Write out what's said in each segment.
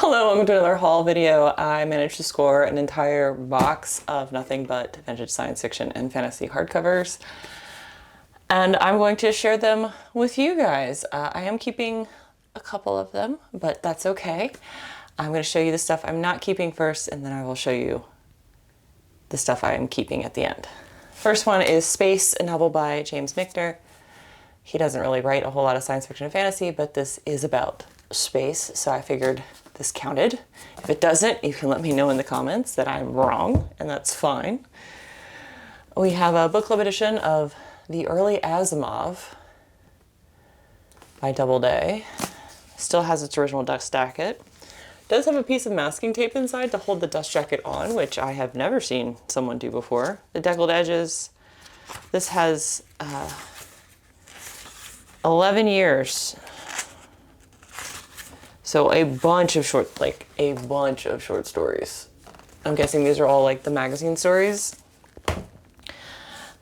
Hello, welcome to another haul video. I managed to score an entire box of nothing but vintage science fiction and fantasy hardcovers, and I'm going to share them with you guys. I am keeping a couple of them, but that's okay. I'm going to show you the stuff I'm not keeping first, and then I will show you the stuff I am keeping at the end. First one is Space, a novel by James Michener. He doesn't really write a whole lot of science fiction and fantasy, but this is about space, so I figured this counted. If it doesn't, you can let me know in the comments that I'm wrong, and that's fine. We have a book club edition of The Early Asimov by Doubleday. Still has its original dust jacket. Does have a piece of masking tape inside to hold the dust jacket on, which I have never seen someone do before. The deckled edges. This has 11 years. So a bunch of short stories. I'm guessing these are all like the magazine stories.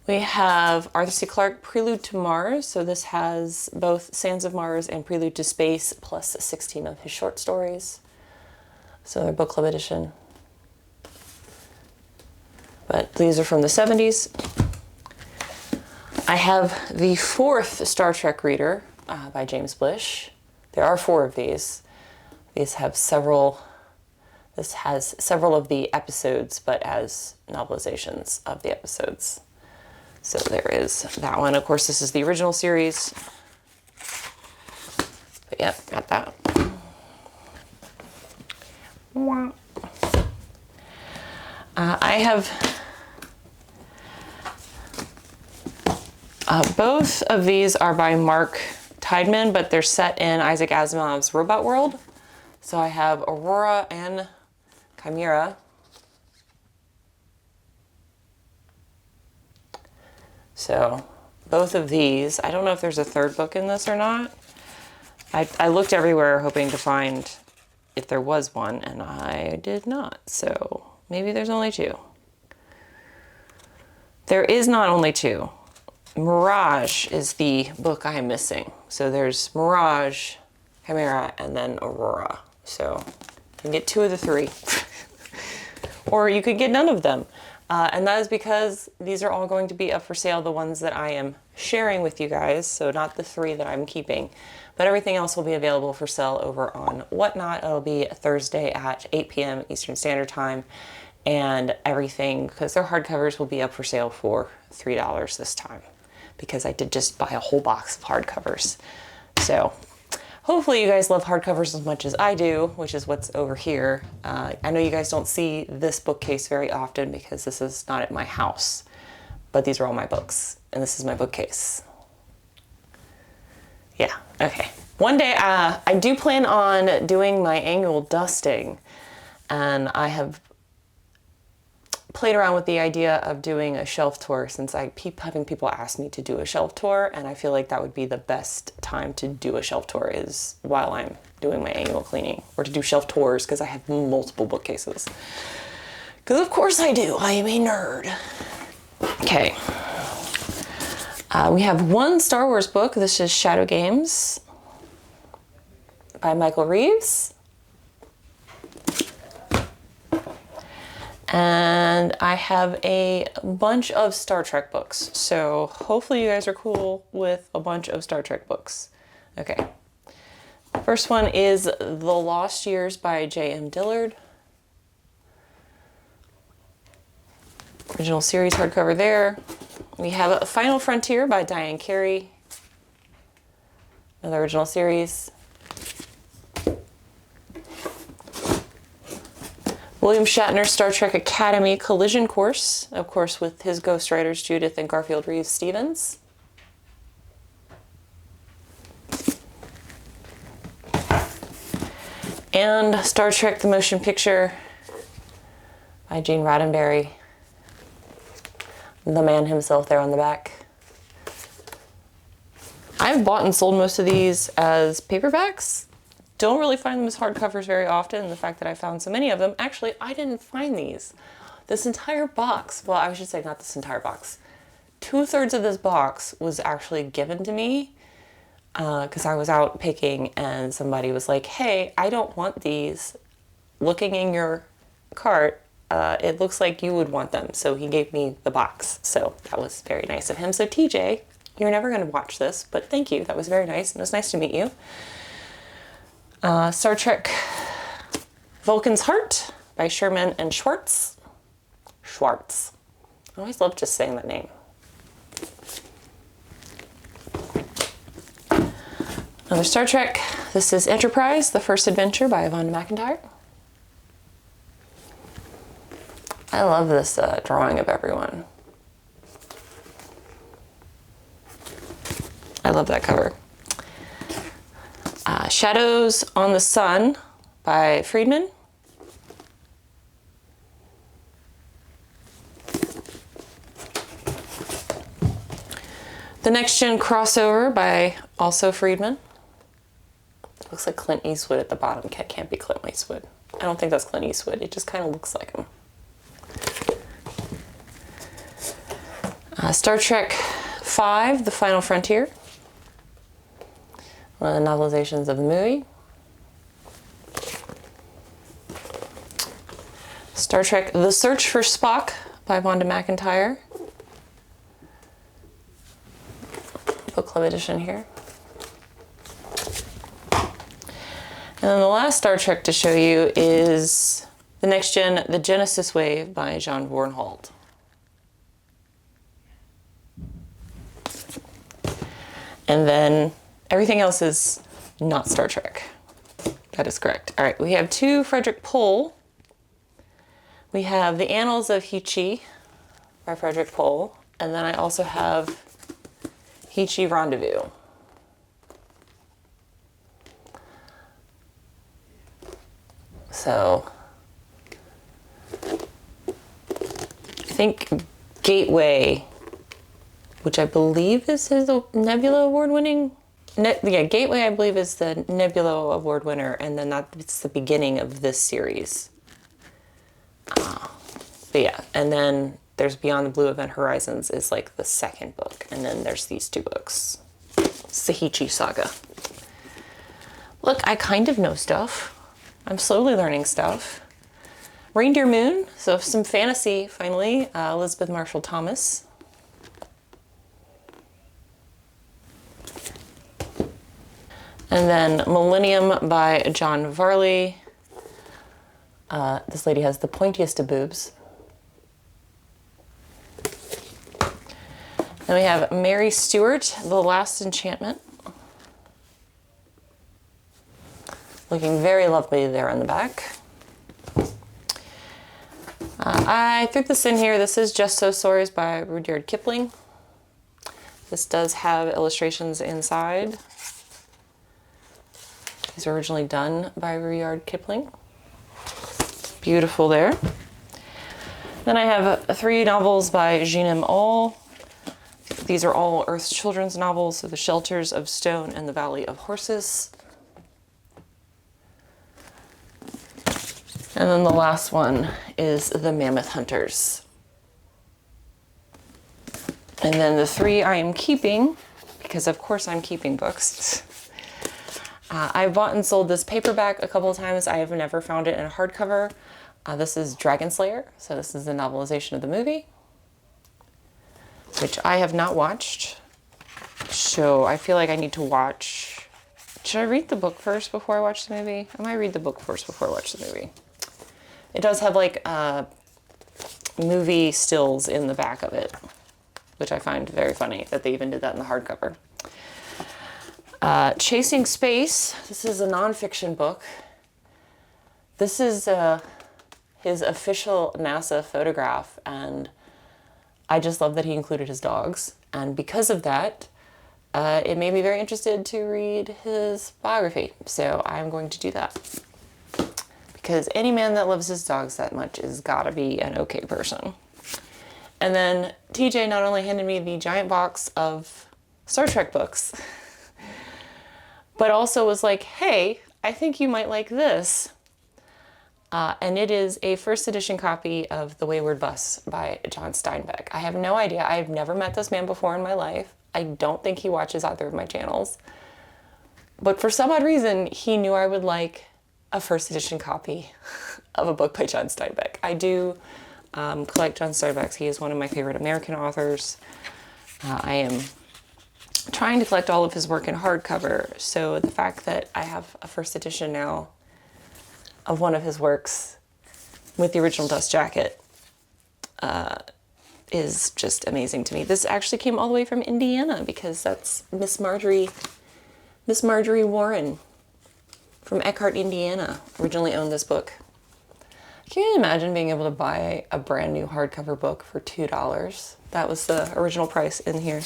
We have Arthur C. Clarke, Prelude to Mars. So this has both Sands of Mars and Prelude to Space, plus 16 of his short stories. So they're book club edition. But these are from the 70s. I have the fourth Star Trek reader by James Blish. There are 4 of these. These have several, this has several of the episodes, but as novelizations of the episodes. So there is that one. Of course, this is the original series. But yeah, got that. I have both of these are by Mark Tideman, but they're set in Isaac Asimov's robot world. So I have Aurora and Chimera. So both of these, I don't know if there's a third book in this or not. I looked everywhere hoping to find if there was one, and I did not. So maybe there's only 2. There is not only 2. Mirage is the book I am missing. So there's Mirage, Chimera, and then Aurora. So you can get 2 of the 3. Or you could get none of them. And that is because these are all going to be up for sale, the ones that I am sharing with you guys. So not the 3 that I'm keeping. But everything else will be available for sale over on Whatnot. It'll be Thursday at 8 p.m. Eastern Standard Time. And everything, because their hardcovers will be up for sale for $3 this time, because I did just buy a whole box of hardcovers. So hopefully you guys love hardcovers as much as I do, which is what's over here. I know you guys don't see this bookcase very often because this is not at my house, but these are all my books, and this is my bookcase. Yeah, okay. One day I do plan on doing my annual dusting, and I have played around with the idea of doing a shelf tour, since I keep having people ask me to do a shelf tour, and I feel like that would be the best time to do a shelf tour is while I'm doing my annual cleaning, or to do shelf tours, because I have multiple bookcases. Because of course I do, I am a nerd. Okay. We have one Star Wars book. This is Shadow Games by Michael Reeves. And I have a bunch of Star Trek books. So hopefully you guys are cool with a bunch of Star Trek books. Okay. First one is The Lost Years by J.M. Dillard. Original series hardcover there. We have A Final Frontier by Diane Carey. Another original series. William Shatner's Star Trek Academy Collision Course, of course with his ghostwriters Judith and Garfield Reeves Stevens. And Star Trek The Motion Picture by Gene Roddenberry. The man himself there on the back. I've bought and sold most of these as paperbacks. Don't really find them as hardcovers very often, and the fact that I found so many of them, actually, I didn't find these. This entire box, well, I should say not this entire box. 2/3 of this box was actually given to me because I was out picking and somebody was like, hey, I don't want these. looking in your cart, it looks like you would want them. So he gave me the box. So that was very nice of him. So TJ, you're never going to watch this, but thank you. That was very nice. And it was nice to meet you. Star Trek Vulcan's Heart by Sherman and Schwartz. Schwartz. I always love just saying that name. Another Star Trek. This is Enterprise, The First Adventure by Vonda McIntyre. I love this drawing of everyone. I love that cover. Shadows on the Sun by Friedman. The Next Gen Crossover by also Friedman. Looks like Clint Eastwood at the bottom. Can't be Clint Eastwood. I don't think that's Clint Eastwood. It just kind of looks like him. Star Trek V, The Final Frontier. One of the novelizations of the movie. Star Trek The Search for Spock by Vonda McIntyre. Book Club edition here. And then the last Star Trek to show you is The Next Gen, The Genesis Wave by John Bornhold. And then everything else is not Star Trek. That is correct. All right, we have two Frederick Pohl. We have The Annals of Hichi by Frederick Pohl. And then I also have Hichi Rendezvous. So I think Gateway, which I believe is his Nebula Award winning. Yeah, Gateway I believe is the Nebula Award winner, and then it's the beginning of this series. But yeah, and then there's Beyond the Blue Event Horizons is like the second book, and then there's these two books. Sahichi Saga. Look, I kind of know stuff. I'm slowly learning stuff. Reindeer Moon, so some fantasy finally. Elizabeth Marshall Thomas. And then Millennium by John Varley. This lady has the pointiest of boobs. Then we have Mary Stewart, The Last Enchantment. Looking very lovely there on the back. I threw this in here. This is Just So Stories by Rudyard Kipling. This does have illustrations inside. These were originally done by Rudyard Kipling. Beautiful there. Then I have three novels by Jean M. Auel. These are all Earth's Children's novels, so The Shelters of Stone and The Valley of Horses. And then the last one is The Mammoth Hunters. And then the three I am keeping, because of course I'm keeping books. I bought and sold this paperback a couple of times. I have never found it in a hardcover. This is Dragon Slayer, so this is the novelization of the movie, which I have not watched. So I feel like I need to watch. Should I read the book first before I watch the movie? I might read the book first before I watch the movie. It does have like movie stills in the back of it, which I find very funny that they even did that in the hardcover. Chasing Space. This is a nonfiction book. This is his official NASA photograph, and I just love that he included his dogs. And because of that, it made me very interested to read his biography. So I'm going to do that. Because any man that loves his dogs that much is gotta be an okay person. And then TJ not only handed me the giant box of Star Trek books, but also was like, hey, I think you might like this. And it is a first edition copy of The Wayward Bus by John Steinbeck. I have no idea. I've never met this man before in my life. I don't think he watches either of my channels. But for some odd reason, he knew I would like a first edition copy of a book by John Steinbeck. I do collect John Steinbeck. He is one of my favorite American authors. I am trying to collect all of his work in hardcover, so the fact that I have a first edition now of one of his works with the original dust jacket is just amazing to me. This actually came all the way from Indiana because that's Miss Marjorie Warren from Eckhart, Indiana, originally owned this book. Can you imagine being able to buy a brand new hardcover book for $2? That was the original price in here.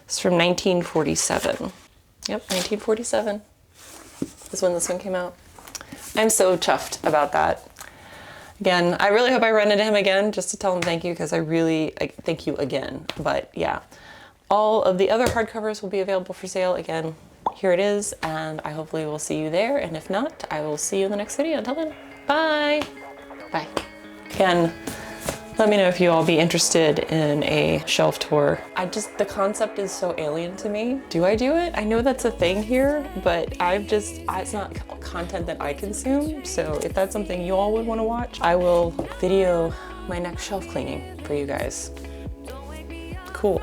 It's from 1947. Yep, 1947 is when this one came out. I'm so chuffed about that. Again, I really hope I run into him again just to tell him thank you, because I thank you again. But yeah, all of the other hardcovers will be available for sale. Again, here it is, and I hopefully will see you there. And if not, I will see you in the next video. Until then, bye. Bye. Again, let me know if you all be interested in a shelf tour. The concept is so alien to me. Do I do it? I know that's a thing here, but it's not content that I consume. So if that's something you all would want to watch, I will video my next shelf cleaning for you guys. Cool.